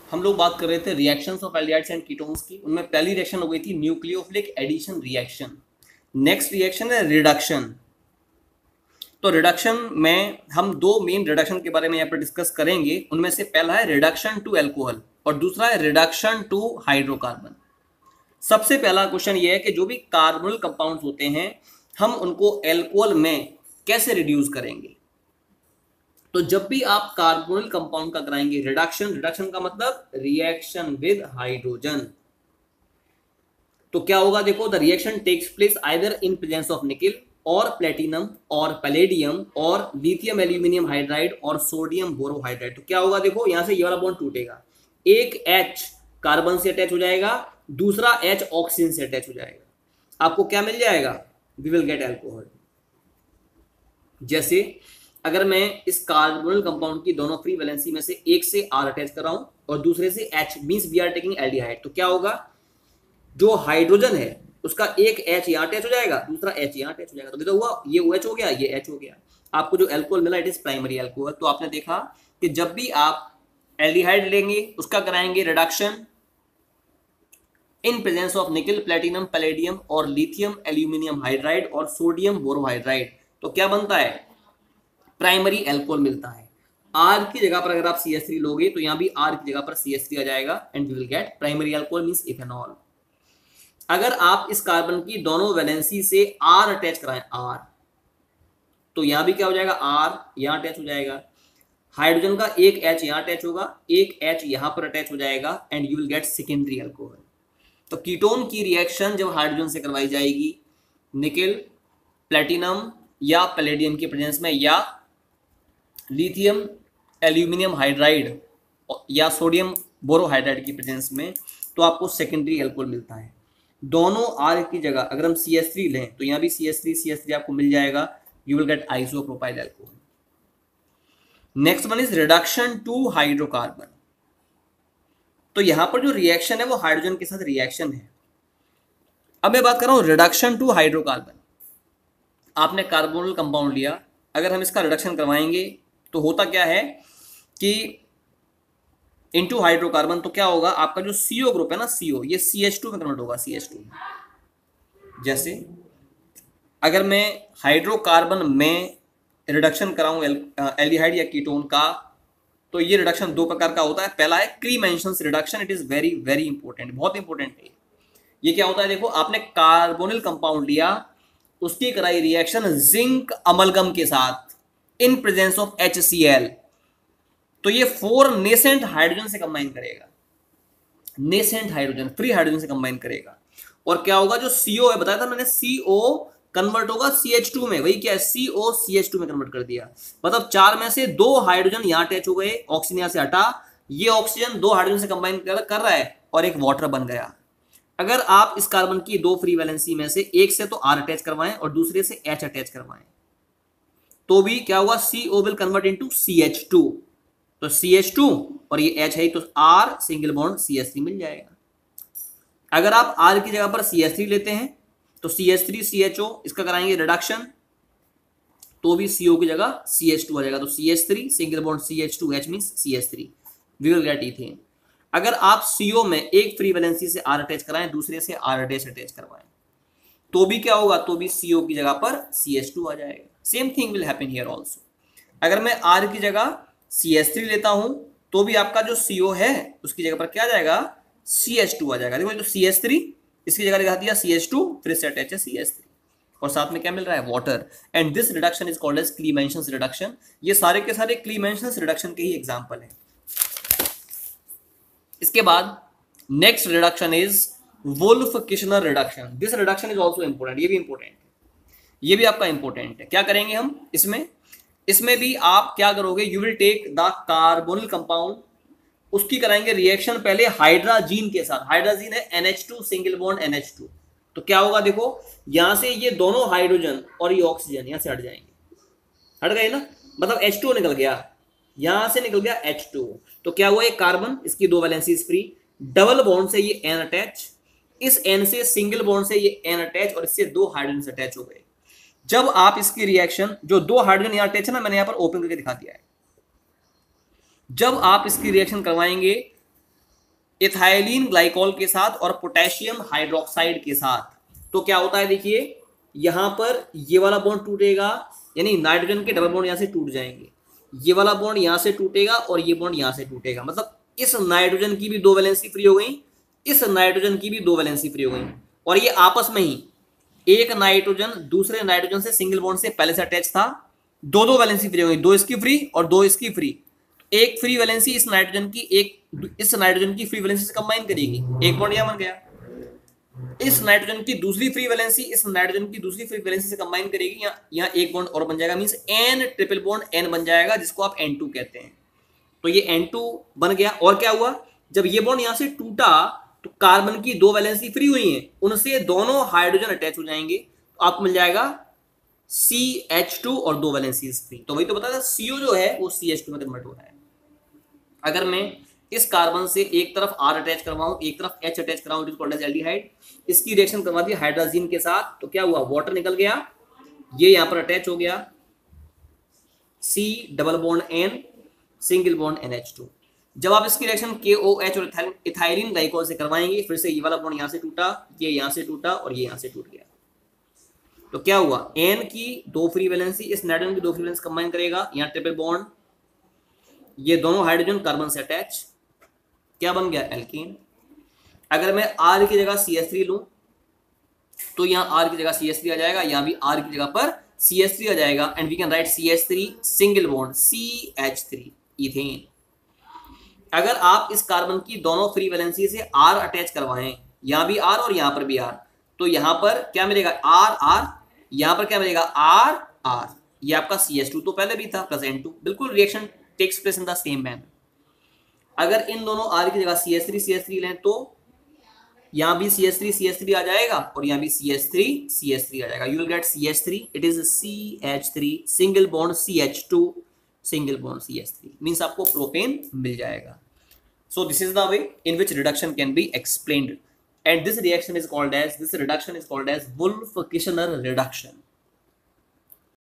हम लोग बात कर रहे थे reactions of aldehydes and ketones की। उनमें पहली रिएक्शन हो गई थी nucleophilic addition reaction. Next reaction है रिडक्शन। तो रिडक्शन में हम दो मेन रिडक्शन के बारे में यहाँ पर डिस्कस करेंगे। उनमें से पहला है रिडक्शन टू एल्कोहल और दूसरा है रिडक्शन टू हाइड्रोकार्बन। सबसे पहला क्वेश्चन ये है कि जो भी कार्बोनिल कंपाउंड्स होते हैं हम उनको एल्कोहल में कैसे रिड्यूस करेंगे। तो जब भी आप कार्बोनिल कंपाउंड का कराएंगे रिडक्शन, रिडक्शन का मतलब रिएक्शन विद हाइड्रोजन, तो क्या होगा देखो, the reaction takes place either in presence of nickel और प्लेटिनम और पैलेडियम और लिथियम एल्यूमिनियम हाइड्राइड और सोडियम बोरोहाइड्राइड। तो क्या होगा देखो, यहां से ये वाला बॉन्ड टूटेगा, एक H कार्बन से अटैच हो जाएगा, दूसरा H ऑक्सीजन से अटैच हो जाएगा। आपको क्या मिल जाएगा, वी विल गेट एल्कोहल। जैसे अगर मैं इस कार्बोनिल कंपाउंड की दोनों फ्री वैलेंसी में से एक से R अटैच कर रहा हूं और दूसरे से H, means we are taking aldehyde, तो क्या होगा, जो हाइड्रोजन है उसका एक H यहां अटैच हो जाएगा, दूसरा H यहां अटैच हो जाएगा। तो देखो हुआ, ये OH हो गया, ये H हो गया। आपको जो एल्कोहल मिला इट इज प्राइमरी एल्कोहल। तो आपने देखा कि जब भी आप एल्डिहाइड लेंगे उसका कराएंगे reduction in presence of nickel, platinum, palladium और लिथियम एल्यूमिनियम हाइड्राइड और सोडियम बोरोहाइड्राइड, तो क्या बनता है, प्राइमरी एल्कोहल मिलता है। R की जगह पर अगर आप CH3 लोगे तो यहां भी R की जगह पर CH3 आ जाएगा and we will get primary alcohol means ethanol. अगर आप इस कार्बन की दोनों वैलेंसी से R अटैच कराएं, R, तो यहां भी क्या हो जाएगा, R यहां अटैच हो जाएगा, हाइड्रोजन का एक H यहां अटैच होगा, एक H यहां पर अटैच हो जाएगा and you will gate secondary alcohol. तो कीटोन की रिएक्शन जब हाइड्रोजन से करवाई जाएगी निकेल, प्लेटिनम या पैलेडियम के प्रेजेंस में या लिथियम एल्यूमिनियम हाइड्राइड या सोडियम बोरोहाइड्राइड की प्रेजेंस में, तो आपको सेकेंडरी एल्कोहल मिलता है। दोनों R की जगह अगर हम CH3 लें तो यहां भी CH3 आपको मिल जाएगा, you will get isopropyl alcohol. Next one is reduction to hydrocarbon. तो यहां पर जो रिएक्शन है वो हाइड्रोजन के साथ रिएक्शन है। अब मैं बात कर रहा हूं रिडक्शन टू हाइड्रोकार्बन। आपने कार्बोनिल कंपाउंड लिया, अगर हम इसका रिडक्शन करवाएंगे तो होता क्या है कि इनटू हाइड्रोकार्बन, तो क्या होगा, आपका जो CO ग्रुप है ना, CO, ये CH2 में कन्वर्ट होगा, CH2। जैसे अगर मैं हाइड्रोकार्बन में रिडक्शन कराऊं एल्डिहाइड या कीटोन का, तो ये रिडक्शन दो प्रकार का होता है। पहला है Clemmensen reduction, it is very very important, बहुत इंपॉर्टेंट है। ये क्या होता है देखो, आपने कार्बोनिल कंपाउंड लिया, उसकी कराई रिएक्शन जिंक अमलगम के साथ इन प्रेजेंस ऑफ HCl, तो ये 4 नेसेंट हाइड्रोजन से कंबाइन करेगा, नेसेंट हाइड्रोजन, फ्री हाइड्रोजन से कंबाइन करेगा। और क्या होगा, जो CO है बताया था मैंने, CO कन्वर्ट होगा CH2 में, वही क्या है, CO CH2 में कन्वर्ट कर दिया। मतलब 4 में से 2 हाइड्रोजन यहां अटैच हो गए, ऑक्सीजन यहां से हटा, ये ऑक्सीजन 2 हाइड्रोजन से कंबाइन कर रहा है और एक वाटर बन गया। अगर आप इस कार्बन की 2 फ्री वैलेंसी में से एक से तो R अटैच करवाएं और दूसरे से H अटैच करवाएं, तो भी क्या हुआ, CO will convert into CH2, तो CH2 और ये H है तो R सिंगल बॉन्ड CH3 मिल जाएगा। अगर आप R की जगह पर CH3 लेते हैं तो CH3CHO इसका कराएंगे रिडक्शन, तो भी CO की जगह CH2 आ जाएगा, तो CH3 single bond CH2 H means CH3, we will get ethane. अगर आप CO में एक फ्री वैलेंसी से R अटैच कराएं, दूसरे से R अटैच करवाएं, तो भी क्या होगा, तो भी CO की जगह पर CH2 आ जाएगा। Same thing will happen here also. अगर मैं R की जगह CH3 लेता हूं तो भी आपका जो CO है उसकी जगह पर क्या आ जाएगा, CH2 आ जाएगा। देखो तो CH3 इसकी जगह लगा दिया CH2, फिर से अटैच है CH3 और साथ में क्या मिल रहा है, water. And this reduction is called as Clemmensen reduction. ये सारे के सारे क्लीमेंशन रिडक्शन के ही एग्जांपल हैं। इसके बाद next reduction is Wolff Kishner reduction. This reduction is also important, ये भी इंपॉर्टेंट है, ये भी आपका इंपॉर्टेंट है। क्या करेंगे हम इसमें भी आप क्या करोगे, you will take the carbonyl compound, उसकी कराएंगे रिएक्शन पहले हाइड्राजीन के साथ। हाइड्राजीन है NH2 सिंगल बॉन्ड NH2, तो क्या होगा देखो, यहां से ये दोनों हाइड्रोजन और ये ऑक्सीजन यहां से हट जाएंगे, हट गए ना, मतलब H2 निकल गया, यहां से निकल गया H2, तो क्या हुआ, एक कार्बन, इसकी 2 वैलेंसीज फ्री, डबल बॉन्ड से ये N अटैच, इस N से सिंगल बॉन्ड से ये N अटैच और इससे 2 हाइड्रोजन से अटैच हो गए। जब आप इसकी रिएक्शन, जो 2 हाइड्रोजन यहां अटैच है ना, मैंने यहां पर ओपन करके दिखा दिया है, जब आप इसकी रिएक्शन करवाएंगे इथाइलिन ग्लाइकॉल के साथ और पोटेशियम हाइड्रोक्साइड के साथ, तो क्या होता है देखिए, यहां पर ये वाला बॉन्ड टूटेगा, यानी नाइट्रोजन के डबल बॉन्ड यहां से टूट जाएंगे, ये वाला बॉन्ड यहां से टूटेगा और ये बॉन्ड यहां से टूटेगा, मतलब इस नाइट्रोजन की भी 2 वैलेंसी फ्री हो गई, इस नाइट्रोजन की भी 2 वैलेंसी फ्री हो गई, और ये आपस में ही एक नाइट्रोजन दूसरे नाइट्रोजन से सिंगल बॉन्ड से पहले से अटैच था, 2 वैलेंसी फ्री हो गई, 2 इसकी फ्री और 2 इसकी फ्री। एक फ्री वैलेंसी इस नाइट्रोजन की इस नाइट्रोजन की फ्री वैलेंसी से कंबाइन करेगी, एक बॉन्ड यहां बन गया। इस नाइट्रोजन की दूसरी फ्री वैलेंसी इस नाइट्रोजन की दूसरी फ्री वैलेंसी से कंबाइन करेगी, यहाँ एक बॉन्ड और बन जाएगा, means N triple bond N बन जाएगा, जिसको आप N2 कहते हैं। तो ये N2 बन गया, और क्या हुआ, जब ये बॉन्ड यहां से टूटा तो कार्बन की 2 वैलेंसी फ्री हुई हैं, उनसे दोनों हाइड्रोजन अटैच हो जाएंगे, तो आपको मिल जाएगा CH2 और 2 वैलेंसी फ्री। तो वही तो बताया था, CO जो है वो CH2 में कन्वर्ट हो रहा है। अगर मैं इस कार्बन से एक तरफ R अटैच करवाऊं, एक तरफ H अटैच कराऊं, it is called as aldehyde, इसकी रिएक्शन करवा दी हाइड्रोजन के साथ, तो क्या हुआ, वाटर निकल गया, ये यहां पर अटैच हो गया, C double bond N single bond NH2। जब आप इसकी रिएक्शन KOH और इथाइलिन ग्लाइकोल से करवाएंगे, फिर से ये वाला बॉन्ड यहां से टूटा, ये यहां से टूटा और ये यहां से टूट गया, तो क्या हुआ, N की 2 फ्री वैलेंसी इस नाइट्रोजन की 2 फ्री वैलेंसी कंबाइन करेगा, यहां ट्रिपल बॉन्ड, ये दोनों हाइड्रोजन कार्बन से अटैच, क्या बन गया, एल्कीन। अगर मैं R की जगह CH3 लूं तो यहां R की जगह CH3 आ जाएगा, यहां भी R की जगह पर CH3 आ जाएगा, and we can write CH3 single bond CH3 ethane. अगर आप इस कार्बन की दोनों फ्री वैलेंसी से R अटैच करवाएं, यहां भी R और यहां पर भी R, तो यहां पर क्या मिलेगा, R R, यहां पर क्या मिलेगा, R R, ये आपका CH2 तो पहले भी था प्लस N2, बिल्कुल reaction takes place in the same manner. अगर इन दोनों R की जगह CH3 लें तो यहां भी CH3 आ जाएगा और यहां भी CH3 आ जाएगा, you will get CH3, it is CH3 single bond CH2 single bond CH3, means आपको प्रोपेन मिल जाएगा। So this is the way in which reduction can be explained, and this reaction is called as, this reduction is called as Wolff Kishner reduction.